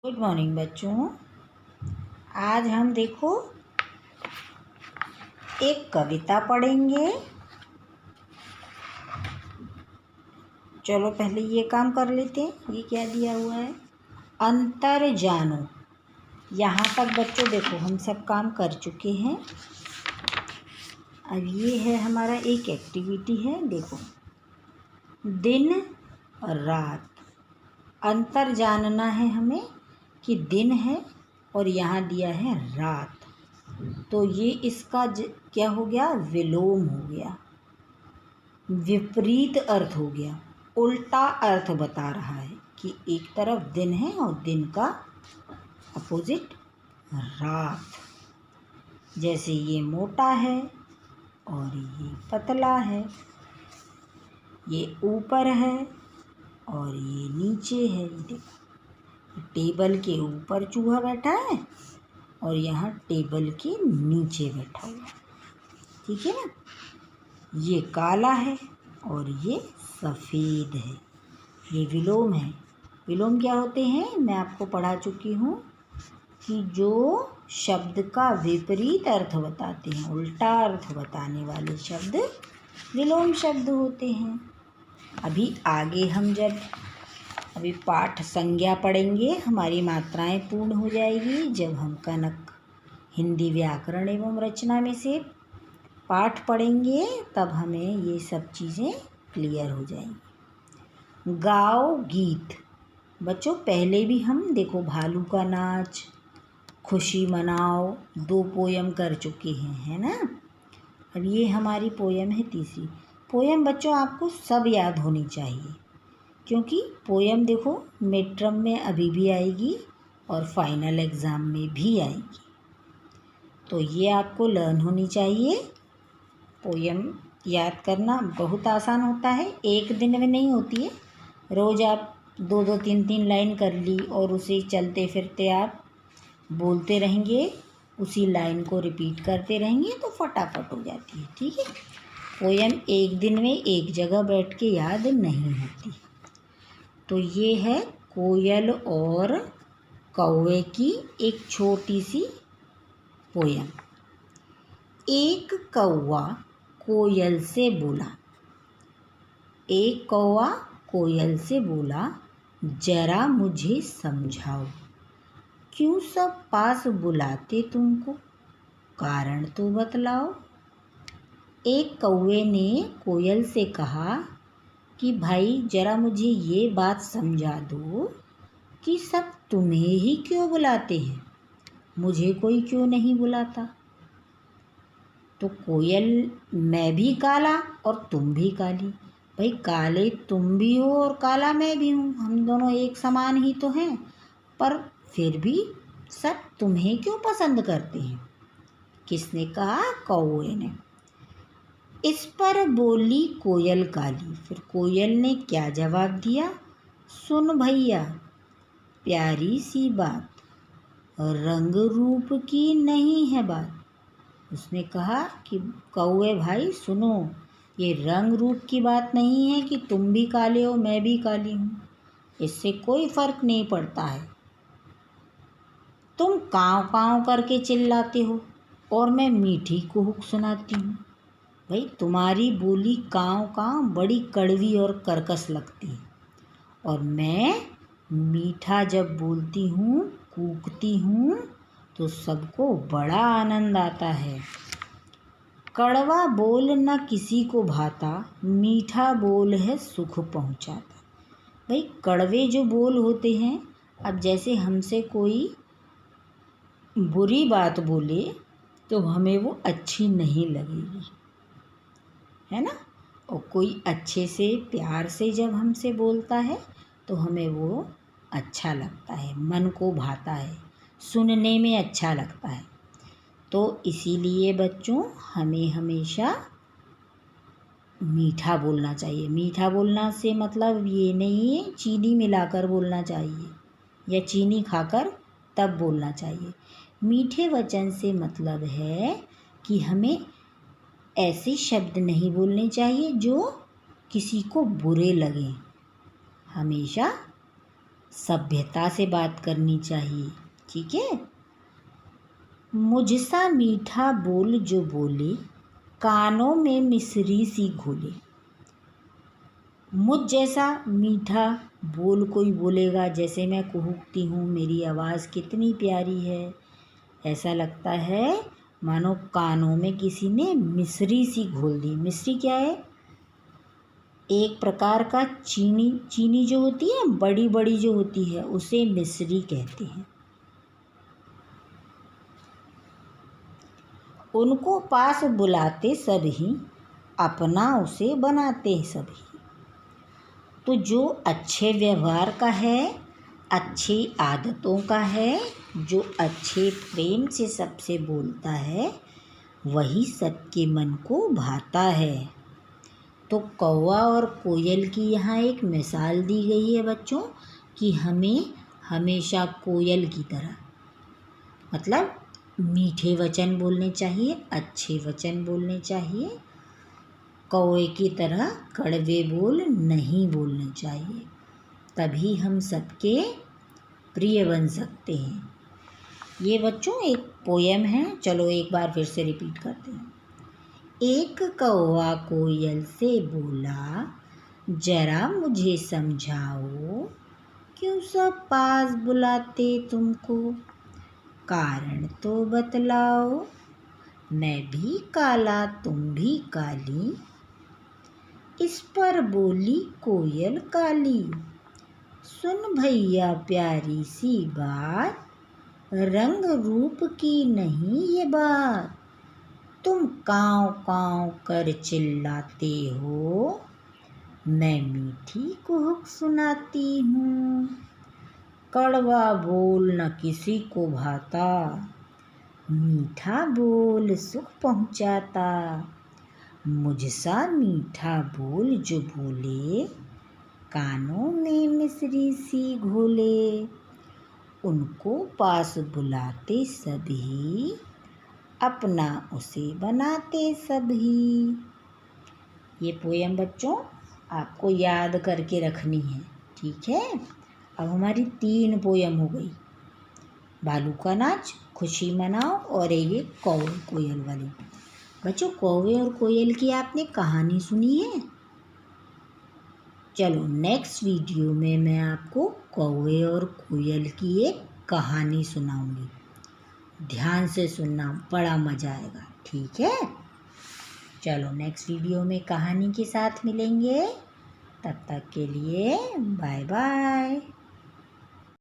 Good morning बच्चों। आज हम देखो एक कविता पढ़ेंगे। चलो पहले ये काम कर लेते हैं। ये क्या दिया हुआ है? अंतर जानो। यहाँ तक बच्चों देखो हम सब काम कर चुके हैं। अब ये है हमारा एक एक्टिविटी है। देखो, दिन और रात, अंतर जानना है हमें कि दिन है और यहाँ दिया है रात। तो ये इसका क्या हो गया? विलोम हो गया, विपरीत अर्थ हो गया, उल्टा अर्थ बता रहा है कि एक तरफ दिन है और दिन का अपोजिट रात। जैसे ये मोटा है और ये पतला है, ये ऊपर है और ये नीचे है। देखो, टेबल के ऊपर चूहा बैठा है और यहाँ टेबल के नीचे बैठा हुआ है। ठीक है ना? ये काला है और ये सफ़ेद है। ये विलोम है। विलोम क्या होते हैं? मैं आपको पढ़ा चुकी हूँ कि जो शब्द का विपरीत अर्थ बताते हैं, उल्टा अर्थ बताने वाले शब्द विलोम शब्द होते हैं। अभी आगे हम अभी पाठ संज्ञा पढ़ेंगे, हमारी मात्राएं पूर्ण हो जाएगी। जब हम कनक हिंदी व्याकरण एवं रचना में से पाठ पढ़ेंगे तब हमें ये सब चीज़ें क्लियर हो जाएंगी। गाओ गीत। बच्चों पहले भी हम देखो भालू का नाच, खुशी मनाओ, 2 पोयम कर चुके हैं, है ना? अब ये हमारी पोयम है तीसरी। पोयम बच्चों आपको सब याद होनी चाहिए, क्योंकि पोयम देखो मिड टर्म में अभी भी आएगी और फाइनल एग्ज़ाम में भी आएगी। तो ये आपको लर्न होनी चाहिए। पोयम याद करना बहुत आसान होता है, एक दिन में नहीं होती है। रोज़ आप 2-2, 3-3 लाइन कर ली और उसे चलते फिरते आप बोलते रहेंगे, उसी लाइन को रिपीट करते रहेंगे तो फटाफट हो जाती है। ठीक है? पोयम एक दिन में एक जगह बैठ के याद नहीं होती। तो ये है कोयल और कौवे की एक छोटी सी पोयम। एक कौवा कोयल से बोला, एक कौवा कोयल से बोला, जरा मुझे समझाओ, क्यों सब पास बुलाते तुमको, कारण तो बतलाओ। एक कौवे ने कोयल से कहा कि भाई जरा मुझे ये बात समझा दो कि सब तुम्हें ही क्यों बुलाते हैं, मुझे कोई क्यों नहीं बुलाता। तो कोयल, मैं भी काला और तुम भी काली। भाई काले तुम भी हो और काला मैं भी हूँ, हम दोनों एक समान ही तो हैं, पर फिर भी सब तुम्हें क्यों पसंद करते हैं। किसने कहा? कौवे ने। इस पर बोली कोयल काली। फिर कोयल ने क्या जवाब दिया? सुन भैया प्यारी सी बात, रंग रूप की नहीं है बात। उसने कहा कि कौवे भाई सुनो, ये रंग रूप की बात नहीं है कि तुम भी काले हो मैं भी काली हूँ, इससे कोई फ़र्क नहीं पड़ता है। तुम काँव काँव करके चिल्लाते हो और मैं मीठी कुहुक सुनाती हूँ। भाई तुम्हारी बोली काँव काँव बड़ी कड़वी और कर्कश लगती है, और मैं मीठा जब बोलती हूँ, कूकती हूँ, तो सबको बड़ा आनंद आता है। कड़वा बोल न किसी को भाता, मीठा बोल है सुख पहुँचाता। भाई कड़वे जो बोल होते हैं, अब जैसे हमसे कोई बुरी बात बोले तो हमें वो अच्छी नहीं लगेगी, है ना? और कोई अच्छे से प्यार से जब हमसे बोलता है तो हमें वो अच्छा लगता है, मन को भाता है, सुनने में अच्छा लगता है। तो इसीलिए बच्चों हमें हमेशा मीठा बोलना चाहिए। मीठा बोलना से मतलब ये नहीं है चीनी मिलाकर बोलना चाहिए या चीनी खाकर तब बोलना चाहिए। मीठे वचन से मतलब है कि हमें ऐसे शब्द नहीं बोलने चाहिए जो किसी को बुरे लगें। हमेशा सभ्यता से बात करनी चाहिए, ठीक है। मुझसा मीठा बोल जो बोले, कानों में मिश्री सी घोले। मुझ जैसा मीठा बोल कोई बोलेगा, जैसे मैं कुहुकती हूँ, मेरी आवाज़ कितनी प्यारी है, ऐसा लगता है मानो कानों में किसी ने मिश्री सी घोल दी। मिश्री क्या है? एक प्रकार का चीनी जो होती है, बड़ी बड़ी जो होती है, उसे मिश्री कहते हैं। उनको पास बुलाते सभी, अपना उसे बनाते सभी। तो जो अच्छे व्यवहार का है, अच्छी आदतों का है, जो अच्छे प्रेम से सबसे बोलता है, वही सबके मन को भाता है। तो कौवा और कोयल की यहाँ एक मिसाल दी गई है बच्चों, कि हमें हमेशा कोयल की तरह, मतलब मीठे वचन बोलने चाहिए, अच्छे वचन बोलने चाहिए। कौवे की तरह कड़वे बोल नहीं बोलने चाहिए, तभी हम सबके प्रिय बन सकते हैं। ये बच्चों एक पोयम है, चलो एक बार फिर से रिपीट करते हैं। एक कौवा कोयल से बोला, जरा मुझे समझाओ, क्यों सब पास बुलाते तुमको, कारण तो बतलाओ। मैं भी काला तुम भी काली, इस पर बोली कोयल काली। सुन भैया प्यारी सी बात, रंग रूप की नहीं ये बात। तुम काँव काँव कर चिल्लाते हो, मैं मीठी कुहुक सुनाती हूँ। कड़वा बोल न किसी को भाता, मीठा बोल सुख पहुँचाता। मुझसा मीठा बोल जो बोले, कानों में मिश्री सी घोले। उनको पास बुलाते सभी, अपना उसे बनाते सभी। ये पोयम बच्चों आपको याद करके रखनी है, ठीक है। अब हमारी 3 पोयम हो गई, भालू का नाच, खुशी मनाओ, और ये कौवे कोयल वाली। बच्चों कौवे और कोयल की आपने कहानी सुनी है? चलो नेक्स्ट वीडियो में मैं आपको कौवे और कोयल की एक कहानी सुनाऊंगी। ध्यान से सुनना, बड़ा मज़ा आएगा, ठीक है। चलो नेक्स्ट वीडियो में कहानी के साथ मिलेंगे, तब तक के लिए बाय बाय।